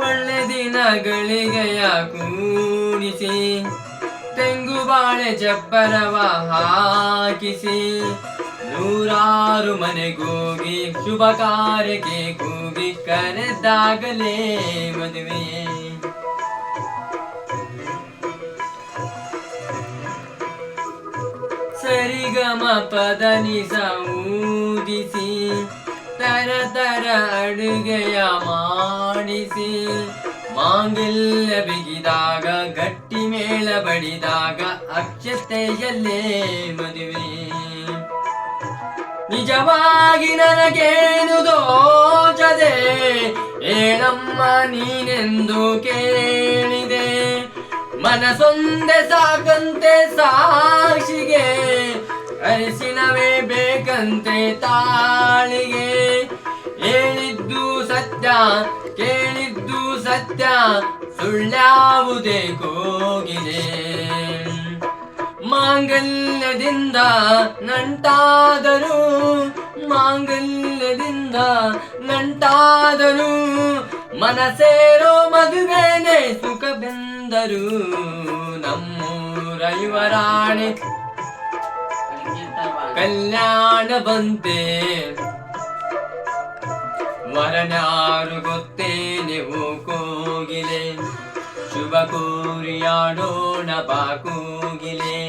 ಒಳ್ಳೆ ದಿನಗಳಿಗೆಯ ಕೂಡಿಸಿ ತೆಂಗು ಬಾಳೆ ಚಪ್ಪರವ ಹಾಕಿಸಿ ನೂರಾರು ಮನೆಗೋಗಿ ಶುಭ ಕಾರ್ಯಕ್ಕೆ ಕೂಗಿ ಕರೆದಾಗಲೇ ಮದುವೆ. ಸರಿಗಮ ಪದನಿಸ ಊದಿಸಿ ತರ ತರ ಅಡುಗೆಯ ಮಾಡಿಸಿ ಮಾಂಗಲ್ಯ ಬಿಗಿದಾಗ ಗಟ್ಟಿ ಮೇಳ ಬಡಿದಾಗ ಅಕ್ಷತೆಯಲ್ಲೇ ಮದುವೆ. ನಿಜವಾಗಿ ನನಗೇನು ದೋಚದೆ ಹೇಳಮ್ಮ ನೀನೆಂದು ಕೇಳಿದೆ. ಮನಸೊಂದೆ ಸಾಕಂತೆ ಸಾಕ್ಷಿಗೆ ಅರಿಶಿನವೇ ಬೇಕಂತೆ ತಾಳಿಗೆ. ಹೇಳಿದ್ದು ಸತ್ಯ ಕೇಳಿದ್ದು ಸತ್ಯ ಸುಳ್ಳ್ಯಾವುದೇ ಕೋಗಿಲೆ. ಮಾಂಗಲ್ಯದಿಂದ ನಂಟಾದರು ಮಾಂಗಲ್ಯದಿಂದ ನಂಟಾದರು ಮನಸೇರೋ ಮದುವೆನೆ ಸುಖ ಬೆಂದರು. ನಮ್ಮೂರ ಯುವರಾಣಿ ಕಲ್ಯಾಣ ಬಂತೆ ವರನಾರು ಗೊತ್ತೇನೆವು ಕೋಗಿಲೆ. ಶುಭ ಕೋರಿಯಾಡೋಣ ಬಾ ಕೋಗಿಲೆ.